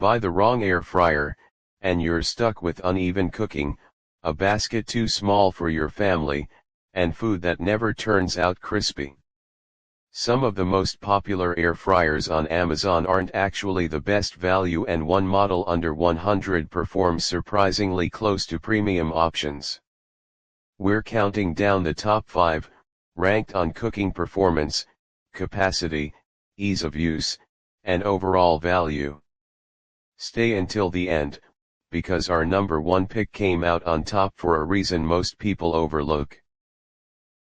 Buy the wrong air fryer, and you're stuck with uneven cooking, a basket too small for your family, and food that never turns out crispy. Some of the most popular air fryers on Amazon aren't actually the best value, and one model under 100 performs surprisingly close to premium options. We're counting down the top 5, ranked on cooking performance, capacity, ease of use, and overall value. Stay until the end, because our number 1 pick came out on top for a reason most people overlook.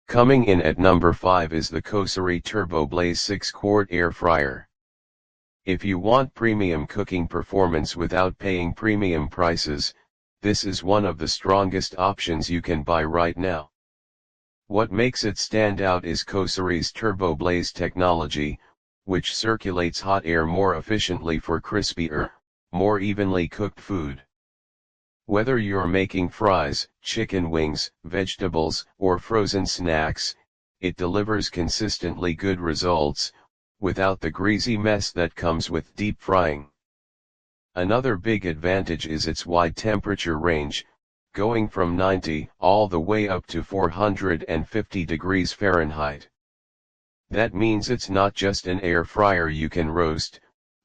Coming in at number 5 is the COSORI TurboBlaze 6-quart air fryer. If you want premium cooking performance without paying premium prices, this is one of the strongest options you can buy right now. What makes it stand out is COSORI's TurboBlaze technology, which circulates hot air more efficiently for crispier, more evenly cooked food. Whether you're making fries, chicken wings, vegetables, or frozen snacks, it delivers consistently good results, without the greasy mess that comes with deep frying. Another big advantage is its wide temperature range, going from 90 all the way up to 450 degrees Fahrenheit. That means it's not just an air fryer you can roast,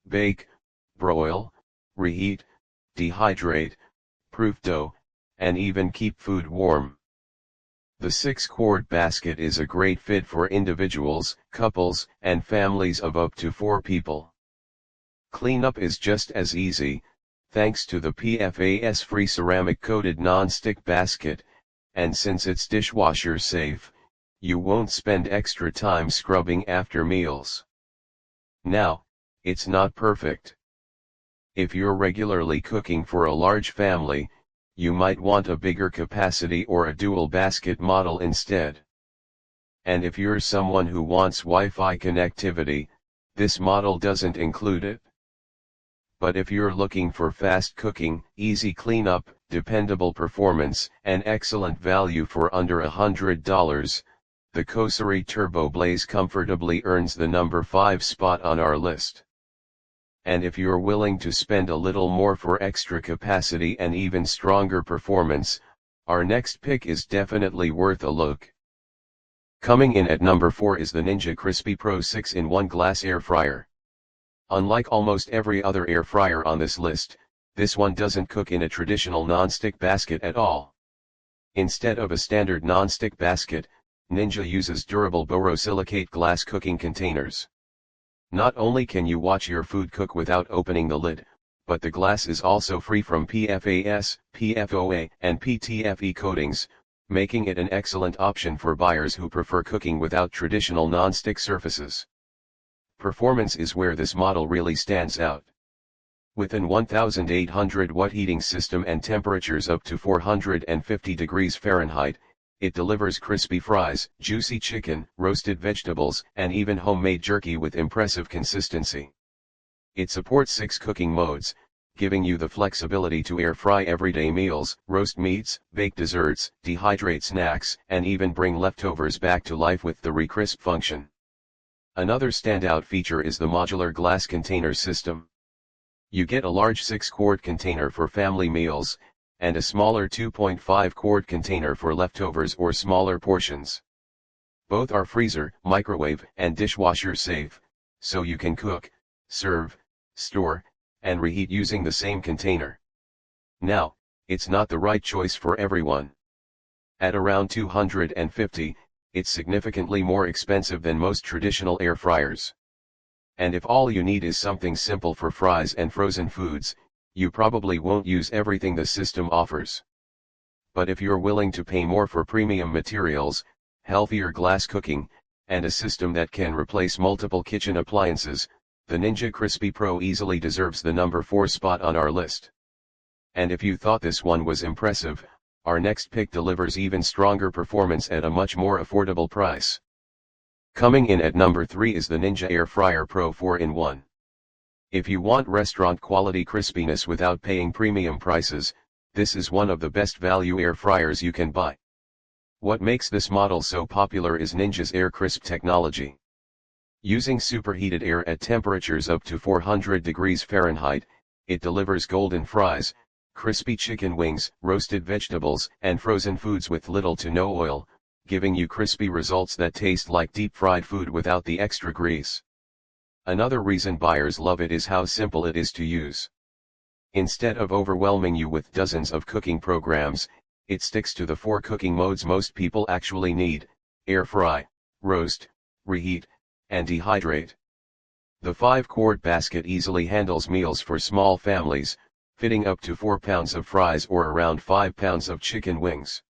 bake, broil, reheat, dehydrate, proof dough, and even keep food warm. The 6-quart basket is a great fit for individuals, couples, and families of up to 4 people. Cleanup is just as easy, thanks to the PFAS-free ceramic-coated non-stick basket, and since it's dishwasher safe, you won't spend extra time scrubbing after meals. Now, it's not perfect. If you're regularly cooking for a large family, you might want a bigger capacity or a dual basket model instead. And if you're someone who wants Wi-Fi connectivity, this model doesn't include it. But if you're looking for fast cooking, easy cleanup, dependable performance, and excellent value for under $100, the COSORI TurboBlaze comfortably earns the number 5 spot on our list. And if you're willing to spend a little more for extra capacity and even stronger performance, our next pick is definitely worth a look. Coming in at number 4 is the Ninja Crispi Pro 6-in-1 glass air fryer. Unlike almost every other air fryer on this list, this one doesn't cook in a traditional non-stick basket at all. Instead of a standard non-stick basket, Ninja uses durable borosilicate glass cooking containers. Not only can you watch your food cook without opening the lid, but the glass is also free from PFAS, PFOA, and PTFE coatings, making it an excellent option for buyers who prefer cooking without traditional non-stick surfaces. Performance is where this model really stands out. With an 1800-watt heating system and temperatures up to 450 degrees Fahrenheit, it delivers crispy fries, juicy chicken, roasted vegetables, and even homemade jerky with impressive consistency. It supports 6 cooking modes, giving you the flexibility to air fry everyday meals, roast meats, bake desserts, dehydrate snacks, and even bring leftovers back to life with the recrisp function. Another standout feature is the modular glass container system. You get a large 6-quart container for family meals, and a smaller 2.5-quart container for leftovers or smaller portions. Both are freezer, microwave, and dishwasher safe, so you can cook, serve, store, and reheat using the same container. Now, it's not the right choice for everyone. At around $250, it's significantly more expensive than most traditional air fryers. And if all you need is something simple for fries and frozen foods, you probably won't use everything the system offers. But if you're willing to pay more for premium materials, healthier glass cooking, and a system that can replace multiple kitchen appliances, the Ninja Crispi Pro easily deserves the number 4 spot on our list. And if you thought this one was impressive, our next pick delivers even stronger performance at a much more affordable price. Coming in at number 3 is the Ninja Air Fryer Pro 4-in-1. If you want restaurant quality crispiness without paying premium prices, this is one of the best value air fryers you can buy. What makes this model so popular is Ninja's Air Crisp technology. Using superheated air at temperatures up to 400 degrees Fahrenheit, it delivers golden fries, crispy chicken wings, roasted vegetables, and frozen foods with little to no oil, giving you crispy results that taste like deep-fried food without the extra grease. Another reason buyers love it is how simple it is to use. Instead of overwhelming you with dozens of cooking programs, it sticks to the 4 cooking modes most people actually need: air fry, roast, reheat, and dehydrate. The 5-quart basket easily handles meals for small families, fitting up to 4 pounds of fries or around 5 pounds of chicken wings.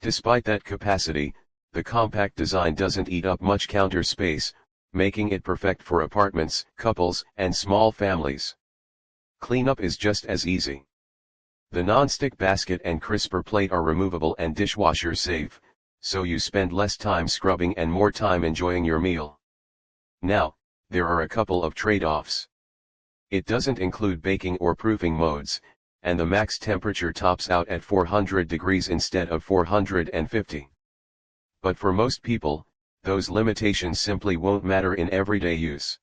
Despite that capacity, the compact design doesn't eat up much counter space, making it perfect for apartments, couples, and small families. Cleanup is just as easy. The non-stick basket and crisper plate are removable and dishwasher safe, so you spend less time scrubbing and more time enjoying your meal. Now, there are a couple of trade-offs. It doesn't include baking or proofing modes, and the max temperature tops out at 400 degrees instead of 450. But for most people, those limitations simply won't matter in everyday use.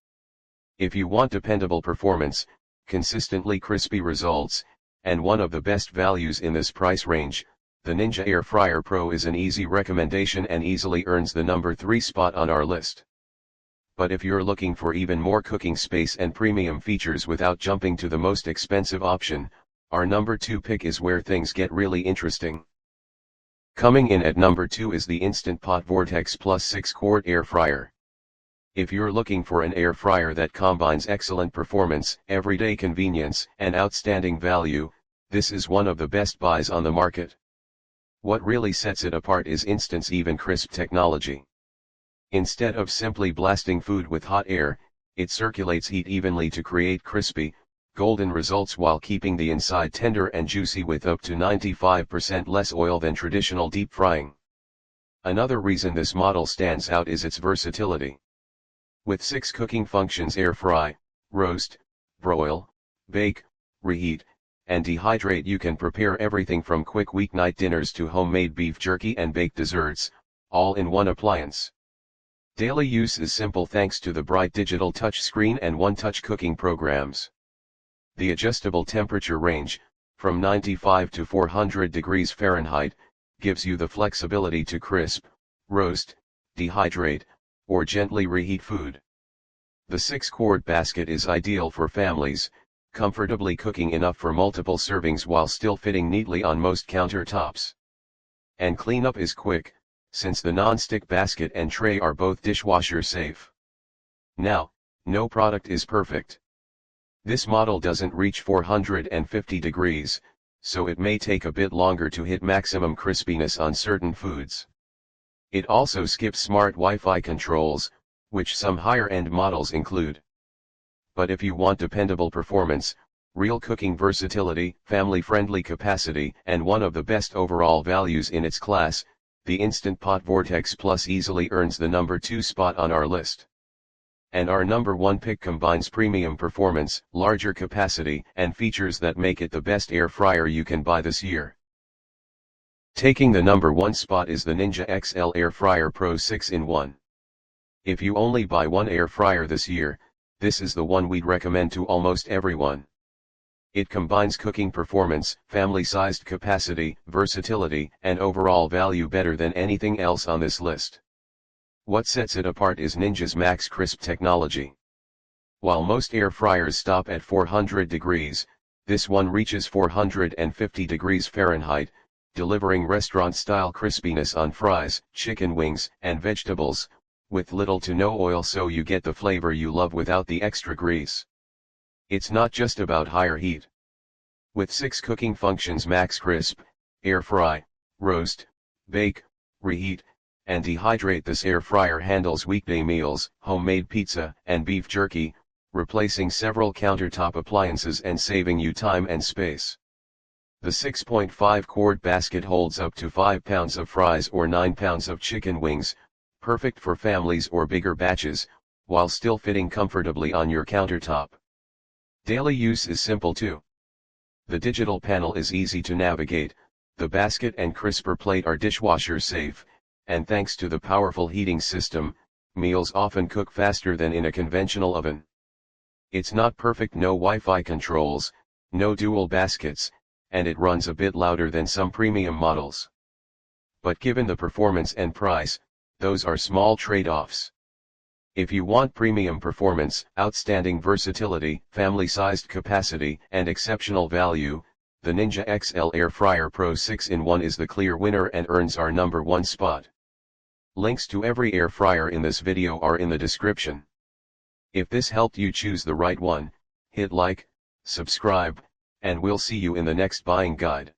If you want dependable performance, consistently crispy results, and one of the best values in this price range, the Ninja Air Fryer Pro is an easy recommendation and easily earns the number 3 spot on our list. But if you're looking for even more cooking space and premium features without jumping to the most expensive option, our number 2 pick is where things get really interesting. Coming in at number 2 is the Instant Pot Vortex Plus 6-quart Air Fryer. If you're looking for an air fryer that combines excellent performance, everyday convenience, and outstanding value, this is one of the best buys on the market. What really sets it apart is Instant's Even Crisp technology. Instead of simply blasting food with hot air, it circulates heat evenly to create crispy, golden results while keeping the inside tender and juicy with up to 95% less oil than traditional deep frying. Another reason this model stands out is its versatility. With 6 cooking functions: air fry, roast, broil, bake, reheat, and dehydrate, you can prepare everything from quick weeknight dinners to homemade beef jerky and baked desserts, all in one appliance. Daily use is simple thanks to the bright digital touchscreen and one-touch cooking programs. The adjustable temperature range, from 95 to 400 degrees Fahrenheit, gives you the flexibility to crisp, roast, dehydrate, or gently reheat food. The 6-quart basket is ideal for families, comfortably cooking enough for multiple servings while still fitting neatly on most countertops. And cleanup is quick, since the non-stick basket and tray are both dishwasher safe. Now, no product is perfect. This model doesn't reach 450 degrees, so it may take a bit longer to hit maximum crispiness on certain foods. It also skips smart Wi-Fi controls, which some higher-end models include. But if you want dependable performance, real cooking versatility, family-friendly capacity, and one of the best overall values in its class, the Instant Pot Vortex Plus easily earns the number 2 spot on our list. And our number 1 pick combines premium performance, larger capacity, and features that make it the best air fryer you can buy this year. Taking the number 1 spot is the Ninja XL Air Fryer Pro 6-in-1. If you only buy one air fryer this year, this is the one we'd recommend to almost everyone. It combines cooking performance, family-sized capacity, versatility, and overall value better than anything else on this list. What sets it apart is Ninja's Max Crisp technology. While most air fryers stop at 400 degrees, this one reaches 450 degrees Fahrenheit, delivering restaurant-style crispiness on fries, chicken wings, and vegetables, with little to no oil so you get the flavor you love without the extra grease. It's not just about higher heat. With 6 cooking functions: max crisp, air fry, roast, bake, reheat, and dehydrate, this air fryer handles weekday meals, homemade pizza, and beef jerky, replacing several countertop appliances and saving you time and space. The 6.5-quart basket holds up to 5 pounds of fries or 9 pounds of chicken wings, perfect for families or bigger batches, while still fitting comfortably on your countertop. Daily use is simple too. The digital panel is easy to navigate, the basket and crisper plate are dishwasher safe, and thanks to the powerful heating system, meals often cook faster than in a conventional oven. It's not perfect, no Wi-Fi controls, no dual baskets, and it runs a bit louder than some premium models. But given the performance and price, those are small trade-offs. If you want premium performance, outstanding versatility, family-sized capacity, and exceptional value, the Ninja XL Air Fryer Pro 6-in-1 is the clear winner and earns our #1 spot. Links to every air fryer in this video are in the description. If this helped you choose the right one, hit like, subscribe, and we'll see you in the next buying guide.